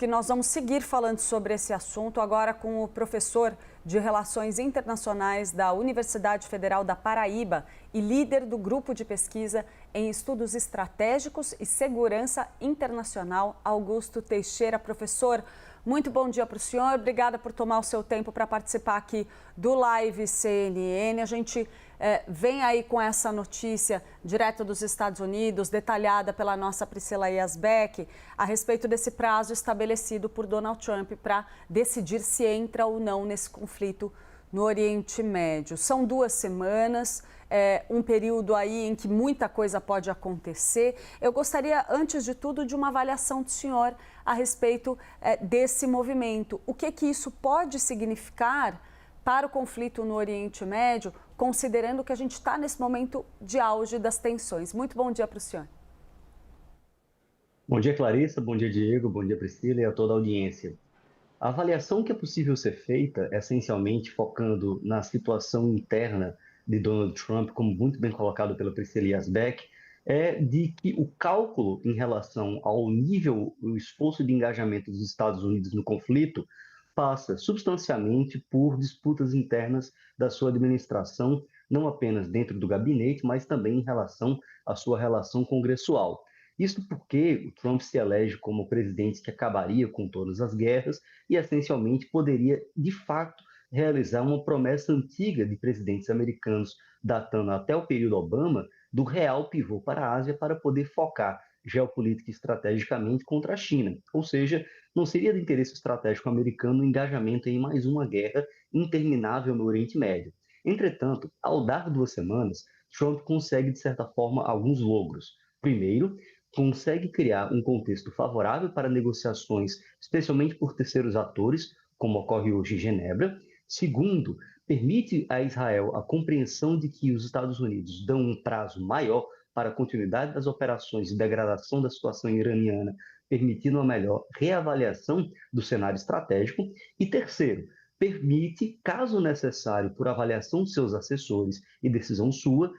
porque nós vamos seguir falando sobre esse assunto agora com o professor de Relações Internacionais da Universidade Federal da Paraíba e líder do grupo de pesquisa em estudos estratégicos e segurança internacional, Augusto Teixeira. Professor, muito bom dia para o senhor. Obrigada por tomar o seu tempo para participar aqui do Live CNN. A gente vem aí com essa notícia direto dos Estados Unidos, detalhada pela nossa Priscila Yazbek, a respeito desse prazo estabelecido por Donald Trump para decidir se entra ou não nesse conflito no Oriente Médio. São 2 semanas, um período aí em que muita coisa pode acontecer. Eu gostaria, antes de tudo, de uma avaliação do senhor a respeito desse movimento. O que isso pode significar para o conflito no Oriente Médio, considerando que a gente está nesse momento de auge das tensões? Muito bom dia para o senhor. Bom dia, Clarissa. Bom dia, Diego. Bom dia, Priscila e a toda a audiência. A avaliação que é possível ser feita, essencialmente focando na situação interna de Donald Trump, como muito bem colocado pela Priscila Yazbek, é de que o cálculo em relação ao nível, o esforço de engajamento dos Estados Unidos no conflito passa substancialmente por disputas internas da sua administração, não apenas dentro do gabinete, mas também em relação à sua relação congressual. Isso porque o Trump se elege como o presidente que acabaria com todas as guerras e, essencialmente, poderia, de fato, realizar uma promessa antiga de presidentes americanos, datando até o período Obama, do real pivô para a Ásia para poder focar geopolítica e estrategicamente contra a China. Ou seja, não seria de interesse estratégico americano o engajamento em mais uma guerra interminável no Oriente Médio. Entretanto, ao dar 2 semanas, Trump consegue, de certa forma, alguns logros. Primeiro, consegue criar um contexto favorável para negociações, especialmente por terceiros atores, como ocorre hoje em Genebra. Segundo, permite a Israel a compreensão de que os Estados Unidos dão um prazo maior para a continuidade das operações de degradação da situação iraniana, permitindo uma melhor reavaliação do cenário estratégico. E terceiro, permite, caso necessário, por avaliação de seus assessores e decisão sua,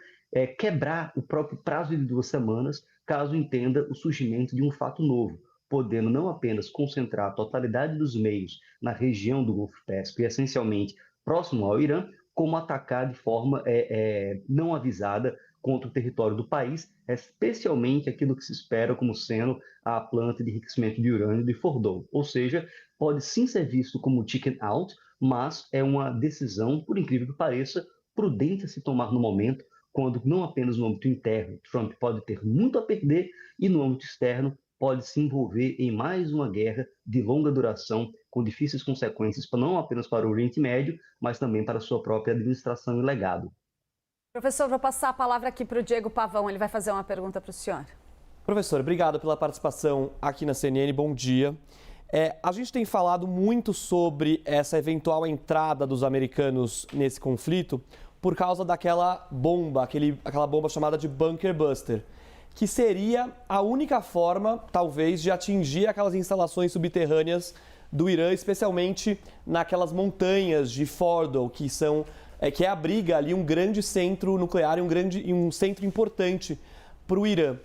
quebrar o próprio prazo de 2 semanas, caso entenda o surgimento de um fato novo, podendo não apenas concentrar a totalidade dos meios na região do Golfo Pérsico e essencialmente próximo ao Irã, como atacar de forma não avisada contra o território do país, especialmente aquilo que se espera como sendo a planta de enriquecimento de urânio de Fordow. Ou seja, pode sim ser visto como chicken out, mas é uma decisão, por incrível que pareça, prudente a se tomar no momento, quando não apenas no âmbito interno Trump pode ter muito a perder e no âmbito externo pode se envolver em mais uma guerra de longa duração, com difíceis consequências não apenas para o Oriente Médio, mas também para a sua própria administração e legado. Professor, vou passar a palavra aqui para o Diego Pavão, ele vai fazer uma pergunta para o senhor. Professor, obrigado pela participação aqui na CNN, bom dia. A gente tem falado muito sobre essa eventual entrada dos americanos nesse conflito por causa daquela bomba, aquela bomba chamada de Bunker Buster, que seria a única forma, talvez, de atingir aquelas instalações subterrâneas do Irã, especialmente naquelas montanhas de Fordow, que abriga ali um grande centro nuclear e um centro importante para o Irã.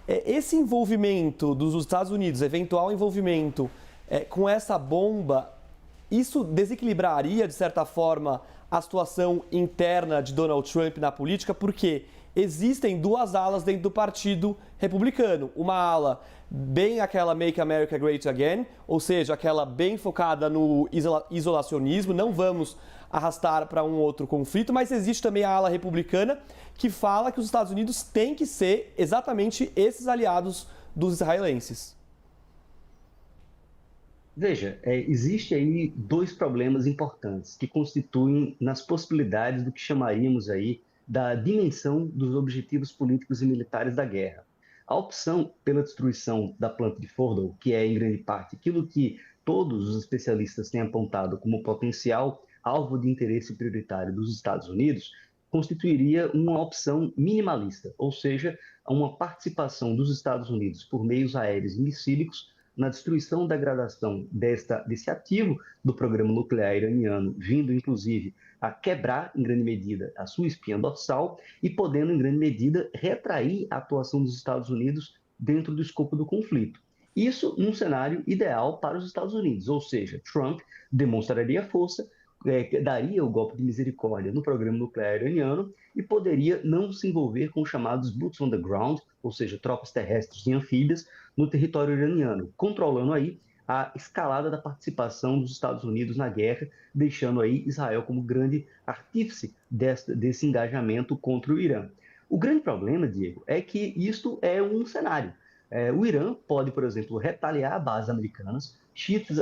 Esse envolvimento dos Estados Unidos, eventual envolvimento com essa bomba, isso desequilibraria, de certa forma, a situação interna de Donald Trump na política, porque existem 2 alas dentro do Partido Republicano. Uma ala bem aquela Make America Great Again, ou seja, aquela bem focada no isolacionismo, não vamos arrastar para um outro conflito, mas existe também a ala republicana que fala que os Estados Unidos têm que ser exatamente esses aliados dos israelenses. Veja, existe aí 2 problemas importantes que constituem nas possibilidades do que chamaríamos aí da dimensão dos objetivos políticos e militares da guerra. A opção pela destruição da planta de Fordow, que é em grande parte aquilo que todos os especialistas têm apontado como potencial alvo de interesse prioritário dos Estados Unidos, constituiria uma opção minimalista, ou seja, uma participação dos Estados Unidos por meios aéreos e missílicos na destruição e degradação desse ativo do programa nuclear iraniano, vindo inclusive a quebrar, em grande medida, a sua espinha dorsal e podendo, em grande medida, retrair a atuação dos Estados Unidos dentro do escopo do conflito. Isso num cenário ideal para os Estados Unidos, ou seja, Trump demonstraria força, daria o golpe de misericórdia no programa nuclear iraniano e poderia não se envolver com os chamados boots on the ground, ou seja, tropas terrestres e anfíbias no território iraniano, controlando aí a escalada da participação dos Estados Unidos na guerra, deixando aí Israel como grande artífice desse engajamento contra o Irã. O grande problema, Diego, é que isto é um cenário. O Irã pode, por exemplo, retaliar bases americanas, xiitas,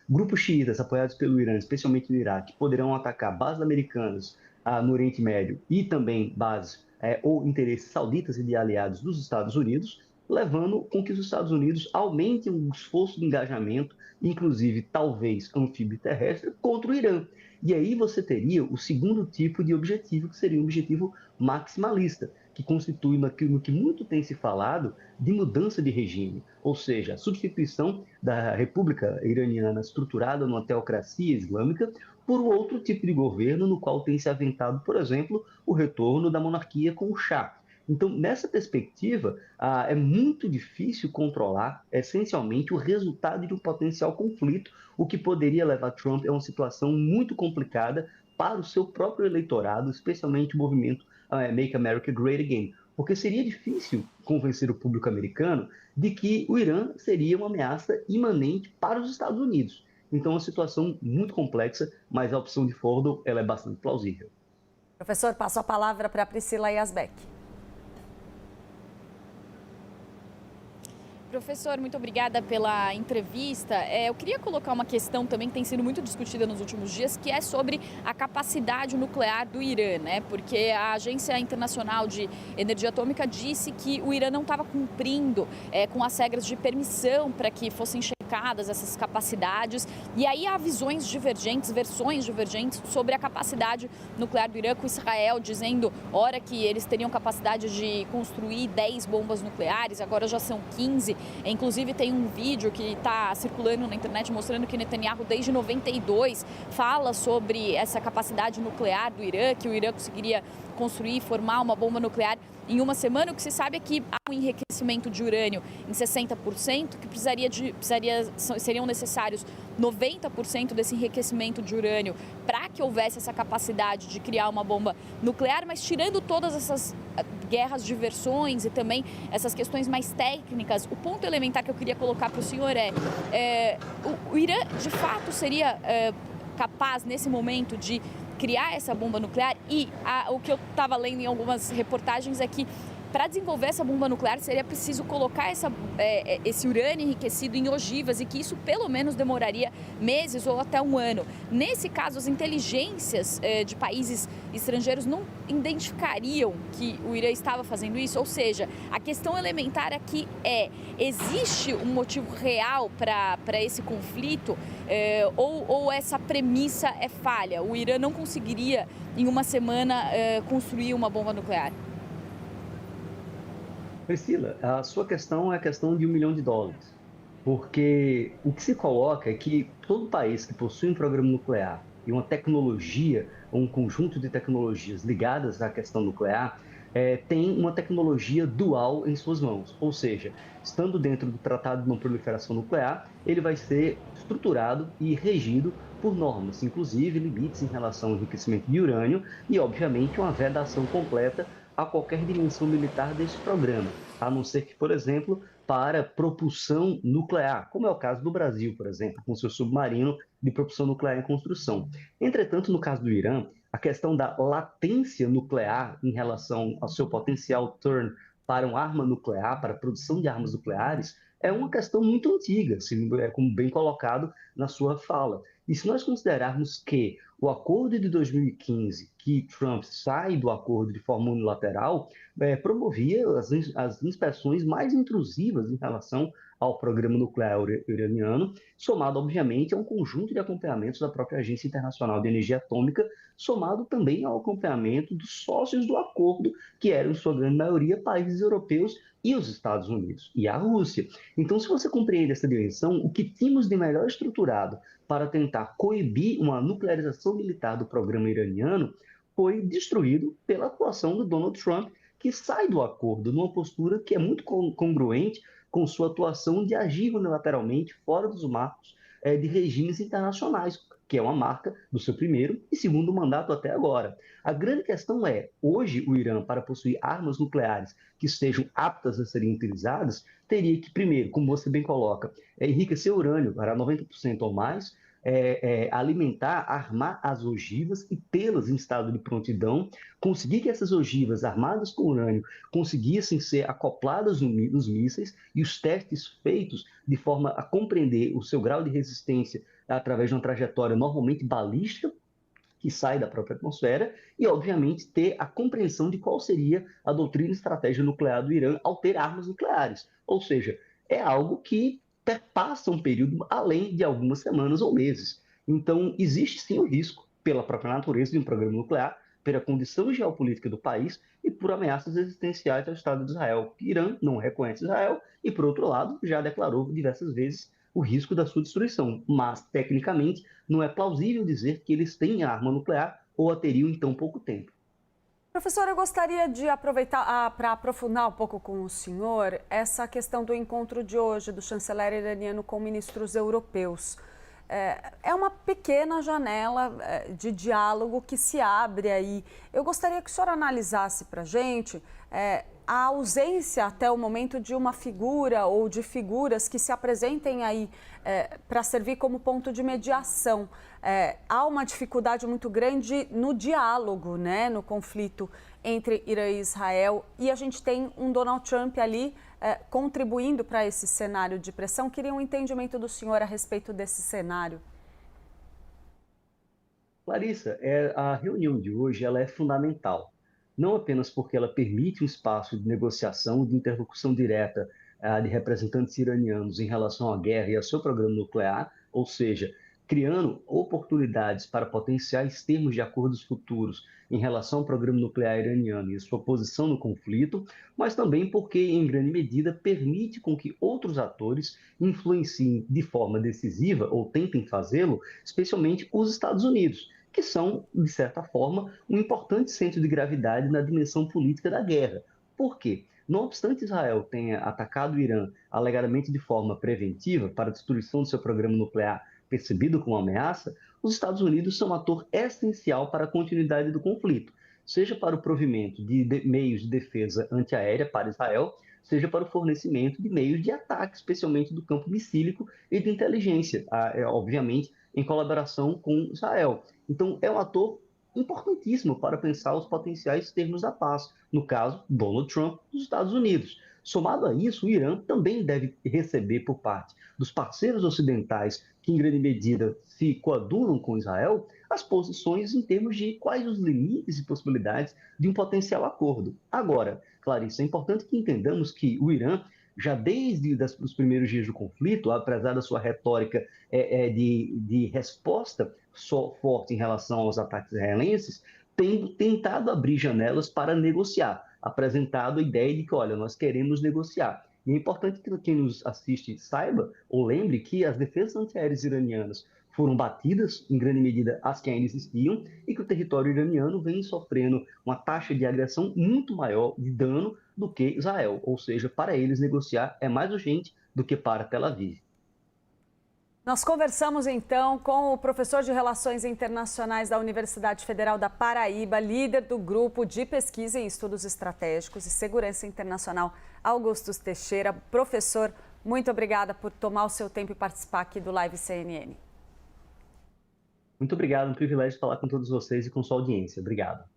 grupos xiitas apoiados pelo Irã, especialmente no Iraque, poderão atacar bases americanas no Oriente Médio e também bases ou interesses sauditas e de aliados dos Estados Unidos, levando com que os Estados Unidos aumentem o esforço de engajamento, inclusive talvez anfíbio terrestre, contra o Irã. E aí você teria o segundo tipo de objetivo, que seria um objetivo maximalista, que constitui naquilo que muito tem se falado de mudança de regime, ou seja, a substituição da República Iraniana estruturada numa teocracia islâmica por outro tipo de governo no qual tem se aventado, por exemplo, o retorno da monarquia com o Shah. Então, nessa perspectiva, é muito difícil controlar, essencialmente, o resultado de um potencial conflito, o que poderia levar Trump a uma situação muito complicada para o seu próprio eleitorado, especialmente o movimento Make America Great Again, porque seria difícil convencer o público americano de que o Irã seria uma ameaça imanente para os Estados Unidos. Então, é uma situação muito complexa, mas a opção de Fordow ela é bastante plausível. Professor, passo a palavra para Priscila Yasbeck. Professor, muito obrigada pela entrevista. Eu queria colocar uma questão também que tem sido muito discutida nos últimos dias, que é sobre a capacidade nuclear do Irã, né? Porque a Agência Internacional de Energia Atômica disse que o Irã não estava cumprindo com as regras de permissão para que fossem checadas essas capacidades. E aí há versões divergentes sobre a capacidade nuclear do Irã, com Israel dizendo, ora, que eles teriam capacidade de construir 10 bombas nucleares, agora já são 15. Inclusive tem um vídeo que está circulando na internet mostrando que Netanyahu desde 92 fala sobre essa capacidade nuclear do Irã, que o Irã conseguiria construir e formar uma bomba nuclear em uma semana. O que se sabe é que há um enriquecimento de urânio em 60%, que seriam necessários 90% desse enriquecimento de urânio para que houvesse essa capacidade de criar uma bomba nuclear, mas tirando todas essas guerras de versões e também essas questões mais técnicas, o ponto elementar que eu queria colocar para o senhor o Irã de fato seria capaz nesse momento de criar essa bomba nuclear? E o que eu estava lendo em algumas reportagens é que para desenvolver essa bomba nuclear seria preciso colocar esse urânio enriquecido em ogivas e que isso pelo menos demoraria meses ou até um ano. Nesse caso, as inteligências de países estrangeiros não identificariam que o Irã estava fazendo isso? Ou seja, a questão elementar aqui existe um motivo real para esse conflito ou essa premissa é falha? O Irã não conseguiria em uma semana construir uma bomba nuclear? Priscila, a sua questão é a questão de $1 milhão, porque o que se coloca é que todo país que possui um programa nuclear e uma tecnologia, um conjunto de tecnologias ligadas à questão nuclear, tem uma tecnologia dual em suas mãos, ou seja, estando dentro do Tratado de Não Proliferação Nuclear, ele vai ser estruturado e regido por normas, inclusive limites em relação ao enriquecimento de urânio e, obviamente, uma vedação completa a qualquer dimensão militar desse programa, a não ser que, por exemplo, para propulsão nuclear, como é o caso do Brasil, por exemplo, com seu submarino de propulsão nuclear em construção. Entretanto, no caso do Irã, a questão da latência nuclear em relação ao seu potencial turn para uma arma nuclear, para a produção de armas nucleares, é uma questão muito antiga, como bem colocado na sua fala. E se nós considerarmos que o acordo de 2015, que Trump sai do acordo de forma unilateral, promovia as inspeções mais intrusivas em relação ao programa nuclear iraniano, somado, obviamente, a um conjunto de acompanhamentos da própria Agência Internacional de Energia Atômica, somado também ao acompanhamento dos sócios do acordo, que eram, em sua grande maioria, países europeus e os Estados Unidos e a Rússia. Então, se você compreende essa dimensão, o que tínhamos de melhor estruturado para tentar coibir uma nuclearização militar do programa iraniano foi destruído pela atuação do Donald Trump, que sai do acordo numa postura que é muito congruente com sua atuação de agir unilateralmente fora dos marcos de regimes internacionais, que é uma marca do seu primeiro e segundo mandato até agora. A grande questão é, hoje o Irã, para possuir armas nucleares que estejam aptas a serem utilizadas, teria que, primeiro, como você bem coloca, enriquecer urânio para 90% ou mais, alimentar, armar as ogivas e tê-las em estado de prontidão, conseguir que essas ogivas armadas com urânio conseguissem ser acopladas nos mísseis e os testes feitos de forma a compreender o seu grau de resistência através de uma trajetória normalmente balística, que sai da própria atmosfera, e, obviamente, ter a compreensão de qual seria a doutrina e estratégia nuclear do Irã ao ter armas nucleares. Ou seja, é algo que perpassa um período além de algumas semanas ou meses. Então, existe sim o risco, pela própria natureza de um programa nuclear, pela condição geopolítica do país e por ameaças existenciais ao Estado de Israel. O Irã não reconhece Israel e, por outro lado, já declarou diversas vezes o risco da sua destruição. Mas, tecnicamente, não é plausível dizer que eles têm arma nuclear ou a teriam em tão pouco tempo. Professor, eu gostaria de aproveitar para aprofundar um pouco com o senhor essa questão do encontro de hoje do chanceler iraniano com ministros europeus. É uma pequena janela de diálogo que se abre aí. Eu gostaria que o senhor analisasse para a gente a ausência até o momento de uma figura ou de figuras que se apresentem aí para servir como ponto de mediação. Há uma dificuldade muito grande no diálogo, né, no conflito entre Irã e Israel, e a gente tem um Donald Trump ali contribuindo para esse cenário de pressão. Queria um entendimento do senhor a respeito desse cenário. Larissa, a reunião de hoje ela é fundamental, não apenas porque ela permite um espaço de negociação, de interlocução direta de representantes iranianos em relação à guerra e ao seu programa nuclear, ou seja, criando oportunidades para potenciais termos de acordos futuros em relação ao programa nuclear iraniano e a sua posição no conflito, mas também porque, em grande medida, permite com que outros atores influenciem de forma decisiva, ou tentem fazê-lo, especialmente os Estados Unidos, que são, de certa forma, um importante centro de gravidade na dimensão política da guerra. Por quê? Não obstante Israel tenha atacado o Irã alegadamente de forma preventiva para a destruição do seu programa nuclear percebido como ameaça, os Estados Unidos são um ator essencial para a continuidade do conflito, seja para o provimento de meios de defesa antiaérea para Israel, seja para o fornecimento de meios de ataque, especialmente do campo missílico e de inteligência, obviamente em colaboração com Israel. Então, é um ator importantíssimo para pensar os potenciais termos da paz, no caso, Donald Trump dos Estados Unidos. Somado a isso, o Irã também deve receber por parte dos parceiros ocidentais que, em grande medida, se coadunam com Israel, as posições em termos de quais os limites e possibilidades de um potencial acordo. Agora, Clarice, é importante que entendamos que o Irã, já desde os primeiros dias do conflito, apesar da sua retórica de resposta forte em relação aos ataques israelenses, tem tentado abrir janelas para negociar, apresentado a ideia de que, olha, nós queremos negociar. E é importante que quem nos assiste saiba ou lembre que as defesas antiaéreas iranianas foram batidas, em grande medida, as que ainda existiam, e que o território iraniano vem sofrendo uma taxa de agressão muito maior de dano do que Israel. Ou seja, para eles negociar é mais urgente do que para Tel Aviv. Nós conversamos então com o professor de Relações Internacionais da Universidade Federal da Paraíba, líder do grupo de pesquisa em estudos estratégicos e segurança internacional, Augusto Teixeira. Professor, muito obrigada por tomar o seu tempo e participar aqui do Live CNN. Muito obrigado, um privilégio falar com todos vocês e com sua audiência. Obrigado.